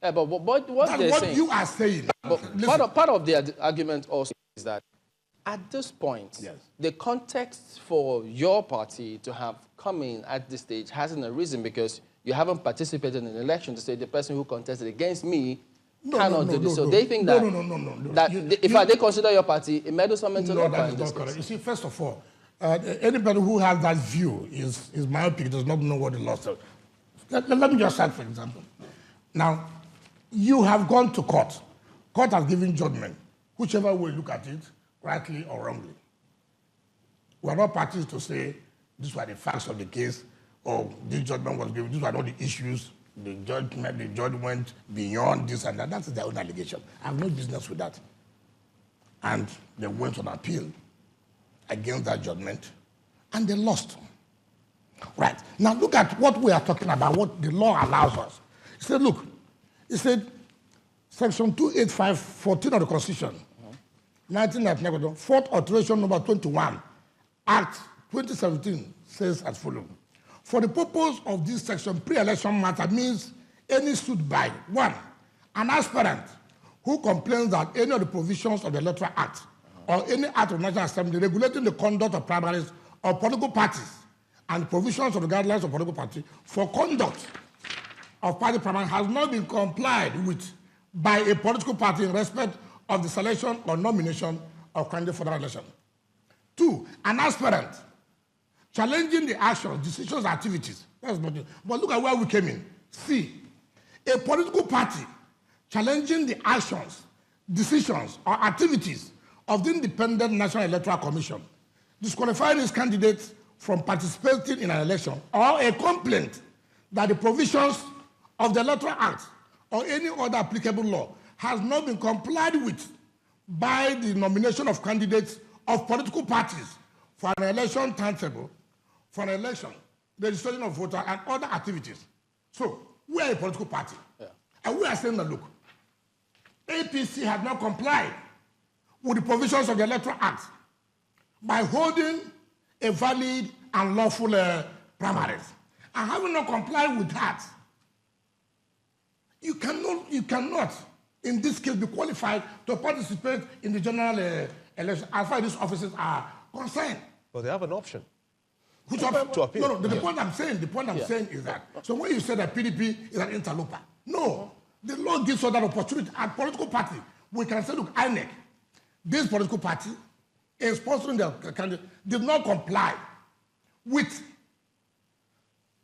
Yeah, but what they're what saying, you are saying. But part of the argument also is that at this point, yes, the context for your party to have come in at this stage hasn't arisen because you haven't participated in an election to say the person who contested against me cannot do this. So they think that, if they consider your party a meddlesome interloper. No, that is not correct. You see, first of all, anybody who has that view is myopic, does not know what the law says. Let me just start, for example. Now, you have gone to court. Court has given judgment, whichever way you look at it, rightly or wrongly. We are not parties to say these were the facts of the case, or this judgment was given, these were not the issues, the judge went beyond this and that. That's their own allegation. I have no business with that. And they went on appeal against that judgment, and they lost. Right. Now look at what we are talking about, what the law allows us. He said, look, he said, Section 285.14 of the Constitution, 1999, fourth alteration number 21, Act 2017 says as follows. For the purpose of this section, pre-election matter means any suit by, one, an aspirant who complains that any of the provisions of the Electoral Act or any act of National Assembly regulating the conduct of primaries or political parties and the provisions of the guidelines of political party for conduct of party primary has not been complied with by a political party in respect of the selection or nomination of candidate for the election. Two, an aspirant challenging the actions, decisions, activities. That's not it. But look at where we came in. C, a political party challenging the actions, decisions, or activities of the Independent National Electoral Commission, disqualifying its candidates from participating in an election, or a complaint that the provisions of the Electoral Act or any other applicable law has not been complied with by the nomination of candidates of political parties for an election timetable, for an election, the registration of voters, and other activities. So, we are a political party. Yeah. And we are saying that, look, APC has not complied with the provisions of the Electoral Act by holding a valid and lawful primaries. And having not complied with that, you cannot, in this case, be qualified to participate in the general election as far as these offices are concerned. Well, they have an option. Which option? To appeal. No, the point I'm saying is that, so when you say that PDP is an interloper, no, the law gives us that opportunity. A political party, we can say, look, INEC, this political party, in sponsoring their candidate, did not comply with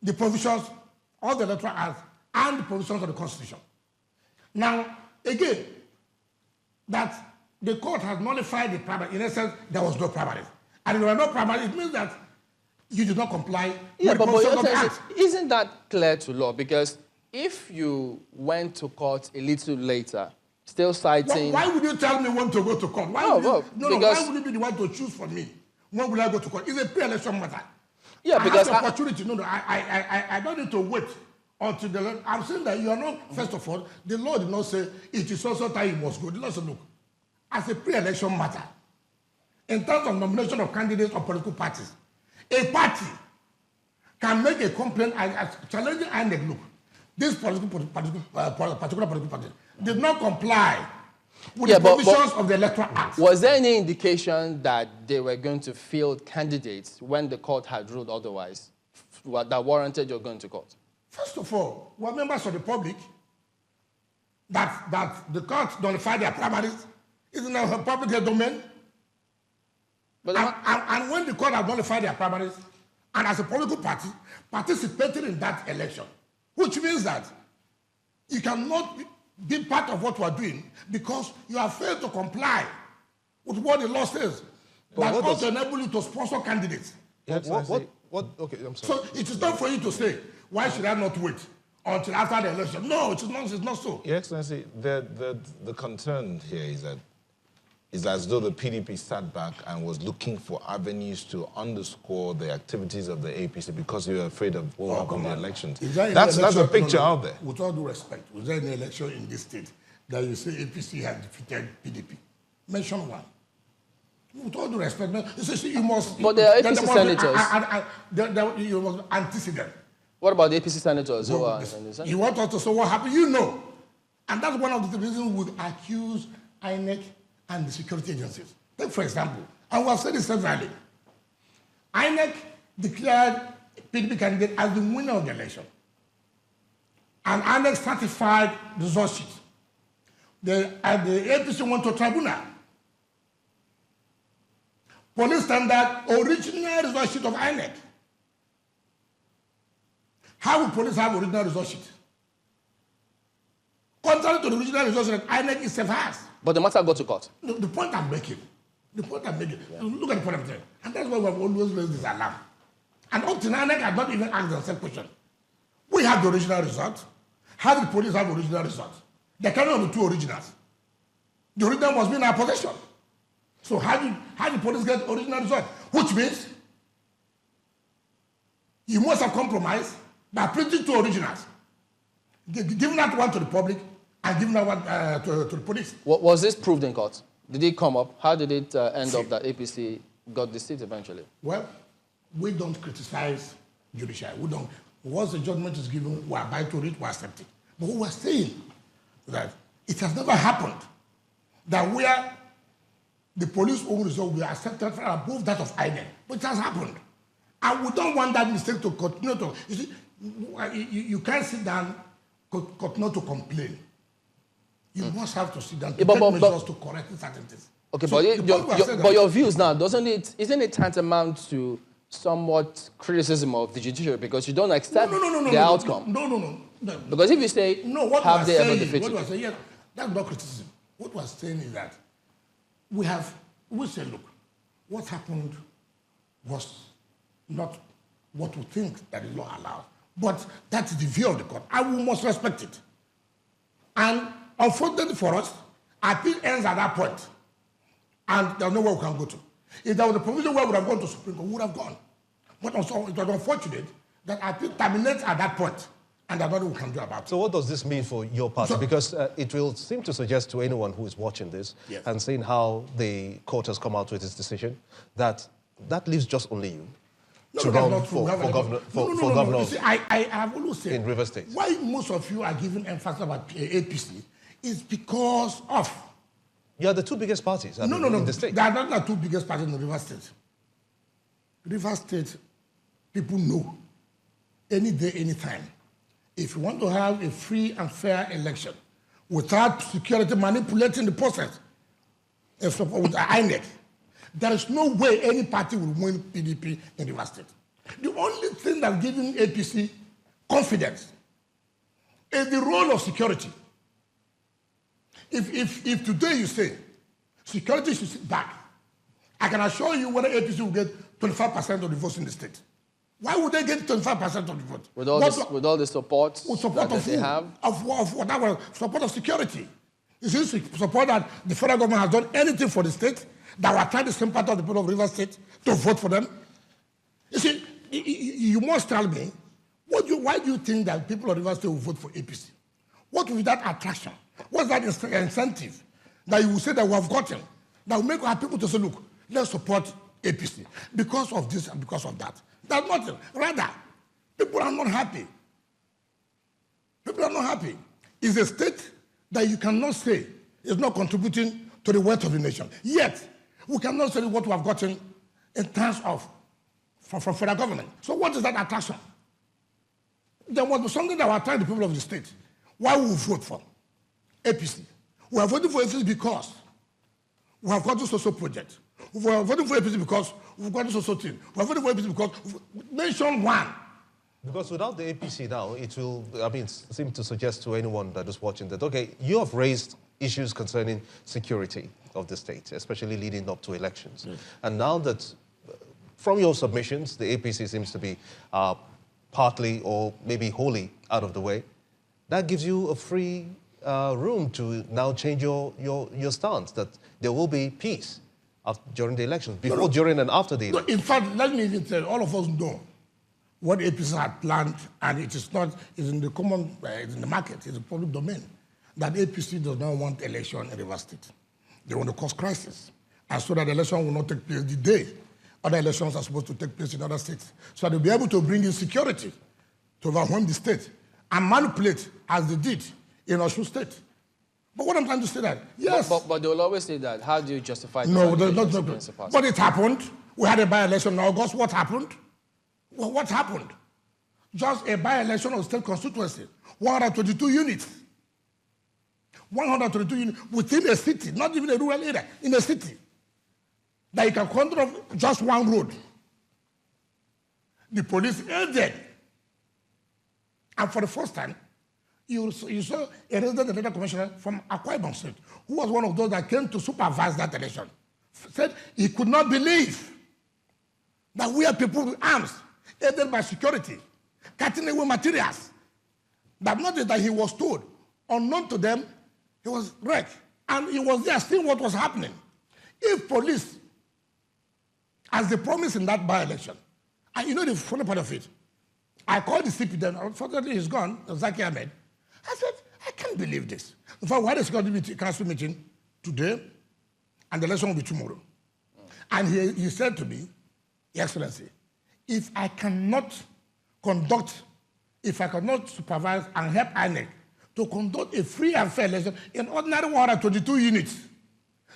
the provisions of the Electoral Act and the provisions of the Constitution. Now, again, that the court has nullified the primary. In essence, there was no primary. And if there were no primary, it means that you did not comply with the provisions of the Act. Isn't that clear to law? Because if you went to court a little later, still citing... Why would you tell me when to go to court? Why would you be the one to choose for me? When will I go to court? It's a pre-election matter. Yeah, because... I have the opportunity. I don't need to wait until the... I'm saying that you are not... First of all, the law did not say it is also time you must go. The law said, look, as a pre-election matter, in terms of nomination of candidates of political parties, a party can make a complaint challenging INEC, look, this particular political party did not comply with the provisions of the Electoral Act. Was there any indication that they were going to field candidates when the court had ruled otherwise that warranted your going to court? First of all, we're members of the public. That the court nullified their primaries isn't a public domain. But and when the court has nullified their primaries, and as a political party participating in that election, which means that you cannot be part of what we are doing because you have failed to comply with what the law says. That also enable you to sponsor candidates. Okay, I'm sorry. So it is not for you to say, why should I not wait until after the election? No, it's not so. Your Excellency, the concern here is that it's as though the PDP sat back and was looking for avenues to underscore the activities of the APC because they were afraid of what will happen in the elections. That's a picture out there. With all due respect, was there any election in this state that you say APC has defeated PDP? Mention one. With all due respect, you must... But there are APC senators. You must antecedent. What about the APC senators who are in the Senate? You want us to say what happened? You know And that's one of the reasons we accuse INEC and the security agencies. Take, for example, and we have said this severally, INEC declared PDP candidate as the winner of the election. And INEC certified the result sheet. The APC went to tribunal. Police standard original result sheet of INEC. How will police have original result sheet? Contrary to the original result sheet that INEC itself has. But the matter got to court. The point I'm making, look at the point I'm saying. And that's why we have always raised this alarm. And up to now, INEC has not even asked the same question. We have the original result. How did the police have original result? There cannot be two originals. The original must be in our possession. So how did police get original result? Which means you must have compromised by printing two originals, giving that one to the public and giving that one to the police. Was this proved in court? Did it come up? How did it end up that APC got the seat eventually? Well, we don't criticize judiciary. We don't. Once the judgment is given, we abide to it, we accept it. But what we're saying is that it has never happened that where the police own result will accepted for above that of INEC. But it has happened. And we don't want that mistake to continue to. You see, you can't sit down, continue to complain. You must have to sit down to take measures to correct certain things. Okay, so but your views now, isn't it tantamount to somewhat criticism of the judiciary because you don't accept the outcome? No. Because if you say, have they ever defeated? What we're saying, yes, that's not criticism. What we're saying is that we say, look, what happened was not what we think that is not allowed. But that's the view of the court, and we must respect it. And unfortunately for us, appeal ends at that point, and there's nowhere we can go to. If there was a provision where we would have gone to Supreme Court, we would have gone. But also, it was unfortunate that appeal terminates at that point, and there's nothing we can do about it. So what does this mean for your party? Because it will seem to suggest to anyone who is watching this and seeing how the court has come out with its decision, that leaves just only you to run for governor See, I have always said in River State. Why most of you are giving emphasis about APC is because of... You are the two biggest parties in the state. They are not the two biggest parties in the River State. River State, people know, any day, any time, if you want to have a free and fair election without security manipulating the process, with INEC, there is no way any party will win PDP in River State. The only thing that's giving APC confidence is the role of security. If today you say security should sit back, I can assure you whether APC will get 25% of the votes in the state. Why would they get 25% of the vote? With all the support that they have? Support of security. Is this support that the federal government has done anything for the state that will attract the sympathy of the people of River State to vote for them? You see, you must tell me, why do you think that people of River State will vote for APC? What will be that attraction? What's that incentive that you will say that we have gotten that will make our people to say, look, let's support APC because of this and because of that? That's nothing. Rather, people are not happy. People are not happy. It's a state that you cannot say is not contributing to the wealth of the nation. Yet, we cannot say what we have gotten in terms of from federal government. So what is that attraction? There must be something that will attract the people of the state. Why will we vote for APC? We are voting for APC because we have got this social project. We are voting for APC because we've got this social thing. We are voting for APC because nation one. Because without the APC now, it will, seem to suggest to anyone that is watching that, okay, you have raised issues concerning security of the state, especially leading up to elections. And now that, from your submissions, the APC seems to be partly or maybe wholly out of the way, that gives you a free room to now change your stance, that there will be peace during the elections, before, during, and after the elections. In fact, let me even tell you, all of us know what APC had planned, and it is not, it's in the common, it's in the market, it's a public domain, that APC does not want election in River State. They want to cause crisis, and so that the election will not take place the day other elections are supposed to take place in other states. So they'll be able to bring in security to overwhelm the state and manipulate, as they did in Osun State, But what I'm trying to say that, yes. But they will always say that. How do you justify this? No, not. But it happened. We had a by-election in August. What happened? Well, what happened? Just a by-election of state constituency. 122 units. 122 units within a city, not even a rural area, in a city. That you can control just one road. The police aided. And for the first time, you saw a resident electoral commissioner from Akwa Ibom State, who was one of those that came to supervise that election, said he could not believe that we are people with arms, aided by security, cutting away materials. That not that he was told, unknown to them, he was wrecked. And he was there seeing what was happening. If police, as they promised in that by-election, and you know the funny part of it, I called the CP then, unfortunately he's gone, Zaki Ahmed. I said, I can't believe this. In fact, we had a security council meeting today, and the election will be tomorrow. And he said to me, Your Excellency, if I cannot supervise and help INEC to conduct a free and fair election in ordinary 122 units,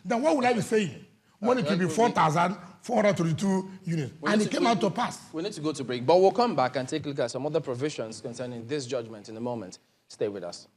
then what would I be saying? When it will be 4,422 units. And it came out to pass. We need to go to break, but we'll come back and take a look at some other provisions concerning this judgment in a moment. Stay with us.